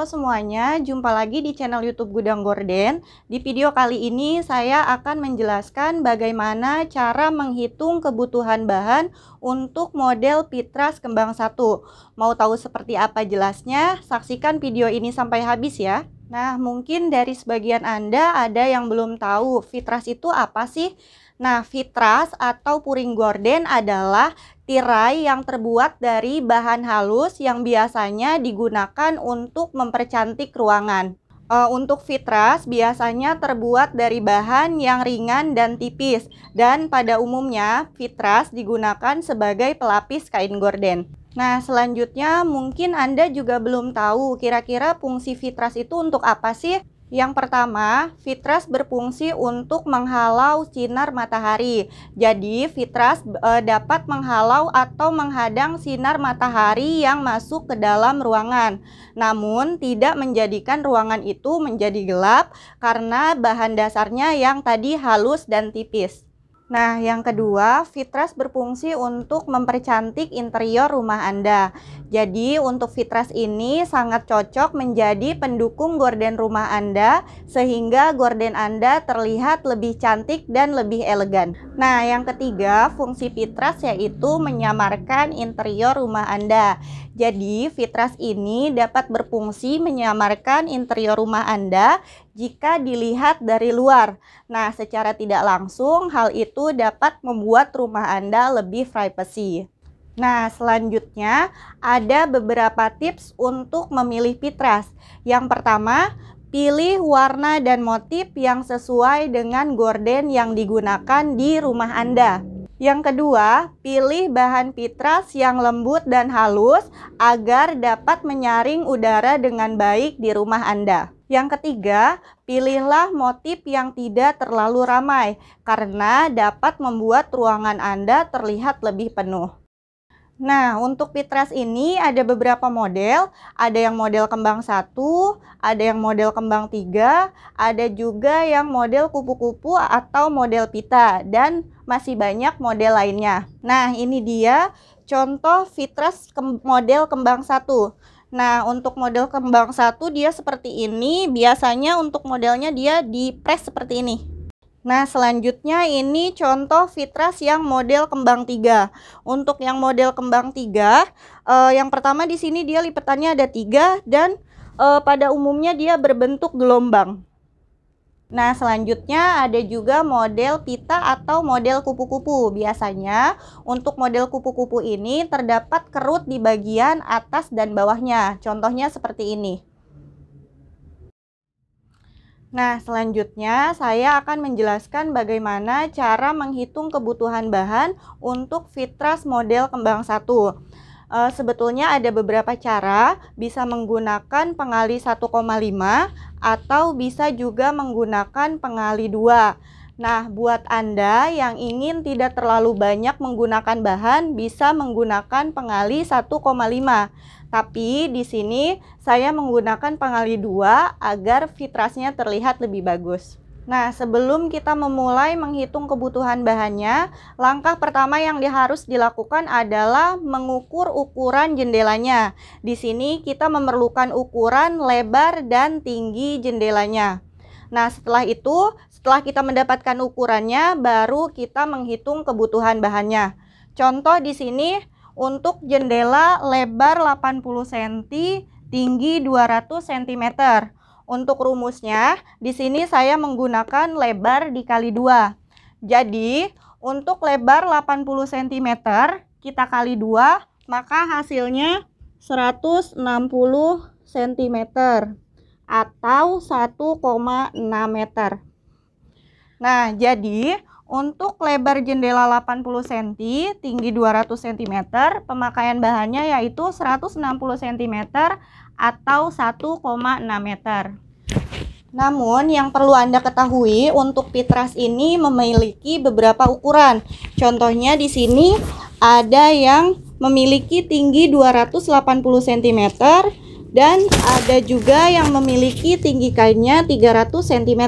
Halo semuanya, jumpa lagi di channel YouTube Gudang Gorden. Di video kali ini saya akan menjelaskan bagaimana cara menghitung kebutuhan bahan untuk model Fitras kembang 1. Mau tahu seperti apa jelasnya? Saksikan video ini sampai habis ya. Nah, mungkin dari sebagian Anda ada yang belum tahu Fitras itu apa sih? Nah, Fitras atau puring gorden adalah tirai yang terbuat dari bahan halus yang biasanya digunakan untuk mempercantik ruangan. Untuk Fitras biasanya terbuat dari bahan yang ringan dan tipis, dan pada umumnya Fitras digunakan sebagai pelapis kain gorden. Nah, selanjutnya mungkin Anda juga belum tahu kira-kira fungsi Fitras itu untuk apa sih? Yang pertama, Fitras berfungsi untuk menghalau sinar matahari. Jadi, Fitras dapat menghalau atau menghadang sinar matahari yang masuk ke dalam ruangan. Namun, tidak menjadikan ruangan itu menjadi gelap karena bahan dasarnya yang tadi halus dan tipis. Nah, yang kedua, Fitras berfungsi untuk mempercantik interior rumah Anda. Jadi, untuk Fitras ini sangat cocok menjadi pendukung gorden rumah Anda, sehingga gorden Anda terlihat lebih cantik dan lebih elegan. Nah, yang ketiga, fungsi Fitras yaitu menyamarkan interior rumah Anda. Jadi, Fitras ini dapat berfungsi menyamarkan interior rumah Anda jika dilihat dari luar. Nah, secara tidak langsung, hal itu dapat membuat rumah Anda lebih privacy. Nah, selanjutnya ada beberapa tips untuk memilih Fitras. Yang pertama, pilih warna dan motif yang sesuai dengan gorden yang digunakan di rumah Anda. Yang kedua, pilih bahan Fitras yang lembut dan halus agar dapat menyaring udara dengan baik di rumah Anda. Yang ketiga, pilihlah motif yang tidak terlalu ramai karena dapat membuat ruangan Anda terlihat lebih penuh. Nah, untuk Fitras ini ada beberapa model, ada yang model kembang 1, ada yang model kembang 3, ada juga yang model kupu-kupu atau model pita, dan masih banyak model lainnya. Nah, ini dia contoh Fitras model kembang 1. Nah, untuk model kembang 1 dia seperti ini, biasanya untuk modelnya dia dipres seperti ini. Nah, selanjutnya ini contoh Fitras yang model kembang 3. Untuk yang model kembang 3, yang pertama di sini dia lipatannya ada 3 dan pada umumnya dia berbentuk gelombang. Nah, selanjutnya ada juga model pita atau model kupu-kupu. Biasanya untuk model kupu-kupu ini terdapat kerut di bagian atas dan bawahnya. Contohnya seperti ini. Nah, selanjutnya saya akan menjelaskan bagaimana cara menghitung kebutuhan bahan untuk Fitras model kembang 1. Sebetulnya ada beberapa cara, bisa menggunakan pengali 1,5 atau bisa juga menggunakan pengali 2. Nah, buat Anda yang ingin tidak terlalu banyak menggunakan bahan, bisa menggunakan pengali 1,5. Tapi di sini saya menggunakan pengali 2 agar Fitrasnya terlihat lebih bagus. Nah, sebelum kita memulai menghitung kebutuhan bahannya, langkah pertama yang harus dilakukan adalah mengukur ukuran jendelanya. Di sini kita memerlukan ukuran lebar dan tinggi jendelanya. Nah, setelah itu, setelah kita mendapatkan ukurannya, baru kita menghitung kebutuhan bahannya. Contoh di sini untuk jendela lebar 80 cm, tinggi 200 cm. Untuk rumusnya, di sini saya menggunakan lebar dikali 2. Jadi, untuk lebar 80 cm, kita kali 2, maka hasilnya 160 cm atau 1,6 meter. Nah, jadi untuk lebar jendela 80 cm, tinggi 200 cm, pemakaian bahannya yaitu 160 cm atau 1,6 meter. Namun yang perlu Anda ketahui, untuk Fitras ini memiliki beberapa ukuran. Contohnya di sini ada yang memiliki tinggi 280 cm dan ada juga yang memiliki tinggi kainnya 300 cm.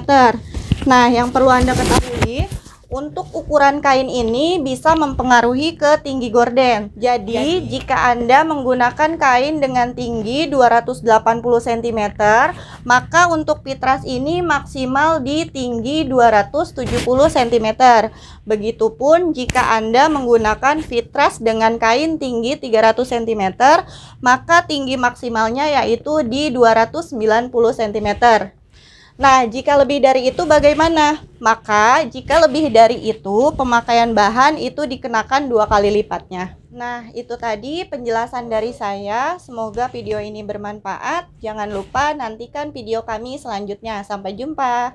Nah, yang perlu Anda ketahui, Untuk ukuran kain ini bisa mempengaruhi ke tinggi gorden. Jadi, jika Anda menggunakan kain dengan tinggi 280 cm, maka untuk pitras ini maksimal di tinggi 270 cm. Begitupun jika Anda menggunakan pitras dengan kain tinggi 300 cm, maka tinggi maksimalnya yaitu di 290 cm. Nah, jika lebih dari itu bagaimana? Maka, jika lebih dari itu, pemakaian bahan itu dikenakan 2 kali lipatnya. Nah, itu tadi penjelasan dari saya. Semoga video ini bermanfaat. Jangan lupa nantikan video kami selanjutnya. Sampai jumpa.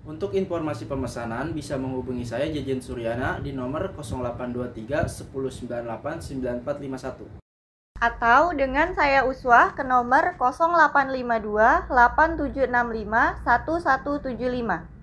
Untuk informasi pemesanan bisa menghubungi saya Jejen Suryana di nomor 0823 1098 9451. Atau dengan saya Uswah ke nomor 0852 8765 1175.